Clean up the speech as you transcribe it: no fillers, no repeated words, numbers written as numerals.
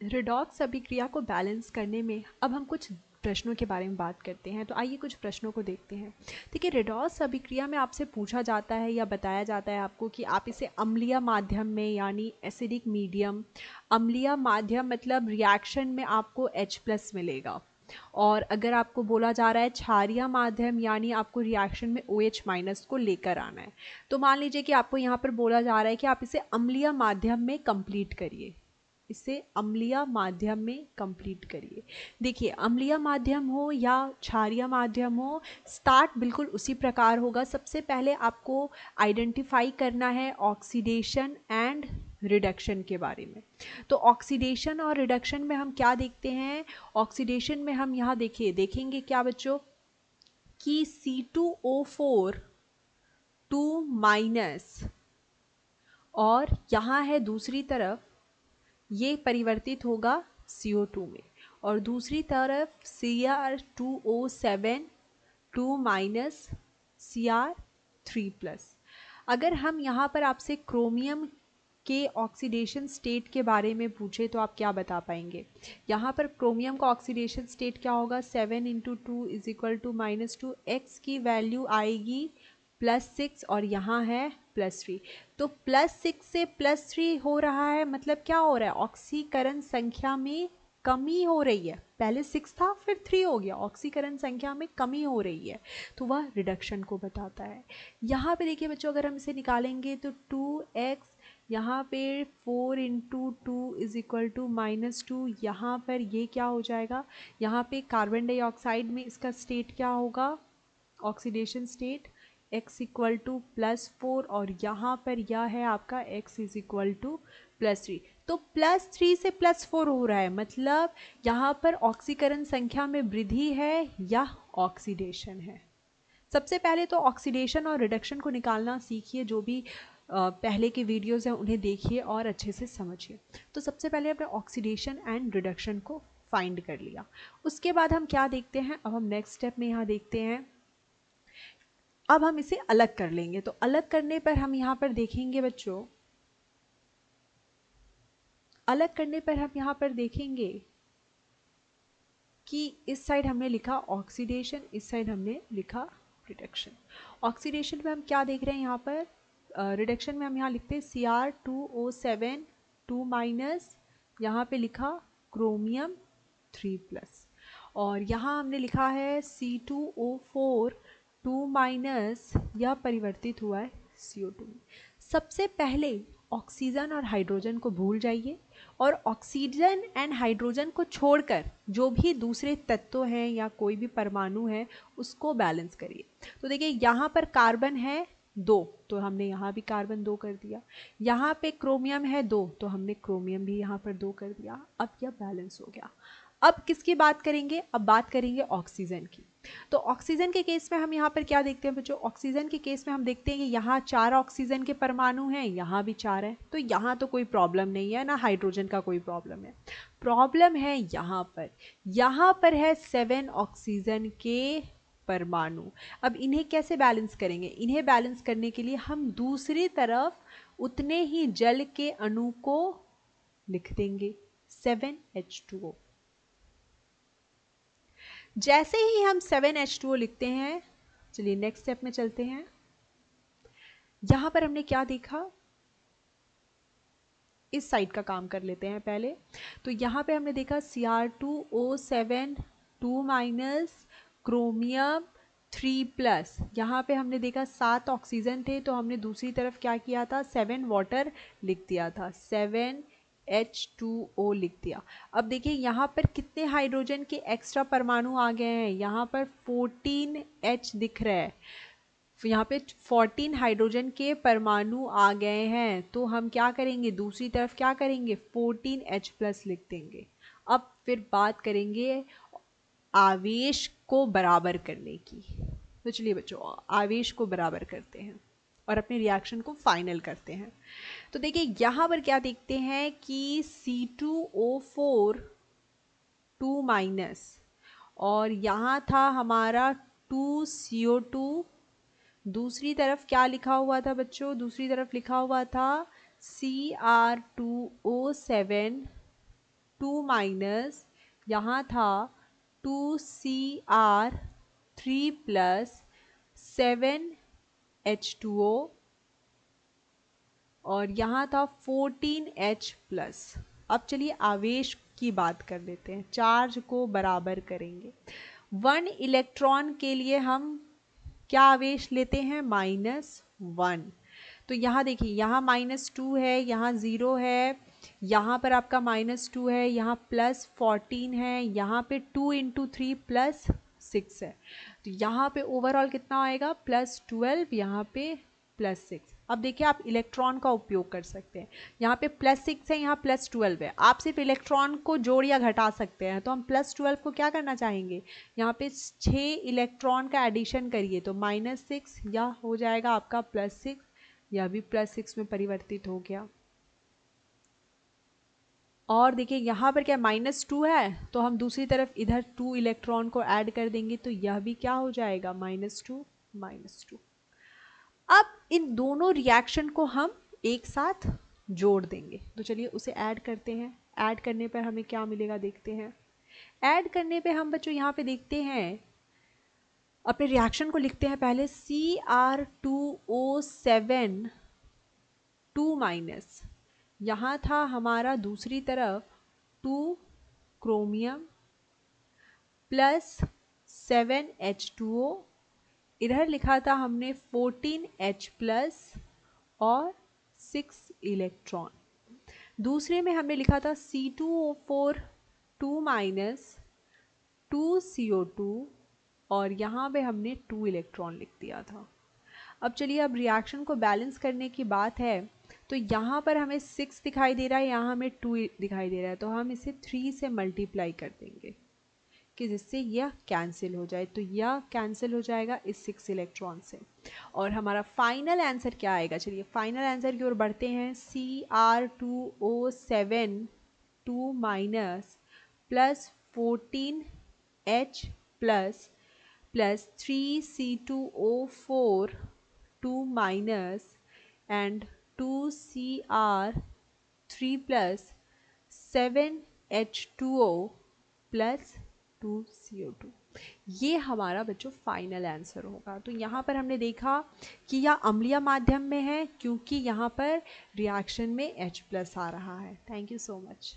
Redox अभिक्रिया को balance करने में अब हम कुछ प्रश्नों के बारे में बात करते हैं। तो आइए कुछ प्रश्नों को देखते हैं। देखिए, रेडॉक्स अभिक्रिया में आपसे पूछा जाता है या बताया जाता है आपको कि आप इसे अम्लीय माध्यम में यानी एसिडिक मीडियम, अम्लीय माध्यम मतलब रिएक्शन में आपको H+ मिलेगा, और अगर आपको बोला जा रहा है क्षारीय माध्यम यानी आपको रिएक्शन में OH- को लेकर आना है। तो मान लीजिए कि आपको यहाँ पर बोला जा रहा है कि आप इसे अम्लीय माध्यम में कंप्लीट करिए, इसे अम्लीय माध्यम में कंप्लीट करिए। देखिए, अम्लीय माध्यम हो या क्षारीय माध्यम हो, स्टार्ट बिल्कुल उसी प्रकार होगा। सबसे पहले आपको आइडेंटिफाई करना है ऑक्सीडेशन एंड रिडक्शन के बारे में। तो ऑक्सीडेशन और रिडक्शन में हम क्या देखते हैं? ऑक्सीडेशन में हम यहाँ देखेंगे क्या बच्चों कि C2O4 2- और यहाँ है दूसरी तरफ ये परिवर्तित होगा CO2 में, और दूसरी तरफ Cr2O7 2- Cr3+। अगर हम यहाँ पर आपसे क्रोमियम के ऑक्सीडेशन स्टेट के बारे में पूछे तो आप क्या बता पाएंगे? यहाँ पर क्रोमियम का ऑक्सीडेशन स्टेट क्या होगा? 7 × 2 = -2, x की वैल्यू आएगी +6 और यहाँ है +3। तो +6 से +3 हो रहा है, मतलब क्या हो रहा है? ऑक्सीकरण संख्या में कमी हो रही है। पहले 6 था फिर 3 हो गया, ऑक्सीकरण संख्या में कमी हो रही है, तो वह रिडक्शन को बताता है। यहाँ पे देखिए बच्चों, अगर हम इसे निकालेंगे तो 2x, यहाँ पे 4 × 2 = -2, यहाँ पर ये क्या हो जाएगा? यहाँ पे कार्बन डाइऑक्साइड में इसका स्टेट क्या होगा? ऑक्सीडेशन स्टेट x = +4, और यहाँ पर यह है आपका x = +3। तो +3 से +4 हो रहा है, मतलब यहाँ पर ऑक्सीकरण संख्या में वृद्धि है या ऑक्सीडेशन है। सबसे पहले तो ऑक्सीडेशन और रिडक्शन को निकालना सीखिए। जो भी पहले के वीडियोस हैं उन्हें देखिए और अच्छे से समझिए। तो सबसे पहले हमने ऑक्सीडेशन एंड रिडक्शन को फाइंड कर लिया। उसके बाद हम क्या देखते हैं? अब हम नेक्स्ट स्टेप में यहाँ देखते हैं, अब हम इसे अलग कर लेंगे। तो अलग करने पर हम यहाँ पर देखेंगे बच्चों, अलग करने पर हम यहाँ पर देखेंगे कि इस साइड हमने लिखा ऑक्सीडेशन, इस साइड हमने लिखा रिडक्शन। ऑक्सीडेशन में हम क्या देख रहे हैं यहाँ पर? रिडक्शन में हम यहाँ लिखते हैं Cr2O7 2-, यहाँ पे लिखा क्रोमियम 3+, और यहाँ हमने लिखा है C2O4 2-, यह परिवर्तित हुआ है CO2 में। सबसे पहले ऑक्सीजन और हाइड्रोजन को भूल जाइए, और ऑक्सीजन एंड हाइड्रोजन को छोड़कर जो भी दूसरे तत्व हैं या कोई भी परमाणु है उसको बैलेंस करिए। तो देखिए, यहाँ पर कार्बन है 2, तो हमने यहाँ भी कार्बन 2 कर दिया। यहाँ पे क्रोमियम है 2, तो हमने क्रोमियम भी यहाँ पर 2 कर दिया। अब यह बैलेंस हो गया। अब किसकी बात करेंगे? अब बात करेंगे ऑक्सीजन की। तो ऑक्सीजन के केस में हम यहाँ पर क्या देखते हैं बच्चों? ऑक्सीजन के केस में हम देखते हैं कि यहाँ 4 ऑक्सीजन के परमाणु हैं, यहाँ भी 4 है, तो यहाँ तो कोई प्रॉब्लम नहीं है ना, हाइड्रोजन का कोई प्रॉब्लम है। प्रॉब्लम है यहाँ पर है 7 ऑक्सीजन के परमाणु। अब इन्हें कैसे बैलेंस करेंगे? इन्हें बैलेंस करने के लिए हम दूसरी तरफ उतने ही जल के अणु को लिख देंगे 7H2O। जैसे ही हम 7H2O लिखते हैं, चलिए नेक्स्ट स्टेप में चलते हैं। यहां पर हमने क्या देखा? इस साइड का काम कर लेते हैं पहले। तो यहाँ पे हमने देखा Cr2O7 2- क्रोमियम 3+। यहाँ पे हमने देखा 7 ऑक्सीजन थे, तो हमने दूसरी तरफ क्या किया था? 7 वाटर लिख दिया था, 7H2O लिख दिया। अब देखिए यहाँ पर कितने हाइड्रोजन के एक्स्ट्रा परमाणु आ गए हैं? यहाँ पर 14H दिख रहा है, यहाँ पे 14 हाइड्रोजन के परमाणु आ गए हैं। तो हम क्या करेंगे? दूसरी तरफ क्या करेंगे? 14H+ लिख देंगे। अब फिर बात करेंगे आवेश को बराबर करने की। तो चलिए बच्चों, आवेश को बराबर करते हैं और अपने रिएक्शन को फाइनल करते हैं। तो देखिए यहाँ पर क्या देखते हैं कि C2O4 2- और यहाँ था हमारा 2CO2। दूसरी तरफ क्या लिखा हुआ था बच्चों? दूसरी तरफ लिखा हुआ था Cr2O7 2 माइनस, यहाँ था 2Cr3 प्लस 7H2O और यहाँ था 14H प्लस। अब चलिए आवेश की बात कर लेते हैं, चार्ज को बराबर करेंगे। 1 इलेक्ट्रॉन के लिए हम क्या आवेश लेते हैं? -1। तो यहाँ देखिए, यहाँ -2 है, यहाँ 0 है, यहाँ पर आपका -2 है, यहाँ +14 है, यहाँ पे 2 × 3 +6 है। तो यहाँ पे ओवरऑल कितना आएगा? +12, यहाँ पे +6। अब देखिए आप इलेक्ट्रॉन का उपयोग कर सकते हैं, यहाँ पे +6 है, यहाँ +12 है। आप सिर्फ इलेक्ट्रॉन को जोड़ या घटा सकते हैं, तो हम +12 को क्या करना चाहेंगे? यहाँ पे 6 इलेक्ट्रॉन का एडिशन करिए तो -6, या हो जाएगा आपका +6, यह भी +6 में परिवर्तित हो गया। और देखिए यहाँ पर क्या -2 है, तो हम दूसरी तरफ इधर 2 इलेक्ट्रॉन को ऐड कर देंगे, तो यह भी क्या हो जाएगा? -2 -2। अब इन दोनों रिएक्शन को हम एक साथ जोड़ देंगे, तो चलिए उसे ऐड करते हैं। ऐड करने पर हमें क्या मिलेगा देखते हैं। ऐड करने पे हम बच्चों यहाँ पे देखते हैं, अपने रिएक्शन को लिखते हैं पहले, Cr2O7 2-, यहाँ था हमारा दूसरी तरफ 2 क्रोमियम प्लस 7H2O, इधर लिखा था हमने 14H प्लस और 6 इलेक्ट्रॉन। दूसरे में हमने लिखा था C2O4 2-, 2CO2 और यहाँ पे हमने 2 इलेक्ट्रॉन लिख दिया था। अब चलिए, अब रिएक्शन को बैलेंस करने की बात है, तो यहाँ पर हमें 6 दिखाई दे रहा है, यहाँ हमें 2 दिखाई दे रहा है, तो हम इसे 3 से मल्टीप्लाई कर देंगे कि जिससे यह कैंसिल हो जाए। तो यह कैंसिल हो जाएगा इस 6 इलेक्ट्रॉन से, और हमारा फाइनल आंसर क्या आएगा? चलिए फाइनल आंसर की ओर बढ़ते हैं। Cr2O7 2- plus 14H plus 3C2O4 2- and 2Cr3 plus 7H2O plus 2CO2। ये हमारा बच्चों फाइनल आंसर होगा। तो यहाँ पर हमने देखा कि यह अम्लीय माध्यम में है, क्योंकि यहाँ पर रिएक्शन में H+ आ रहा है। Thank you so much.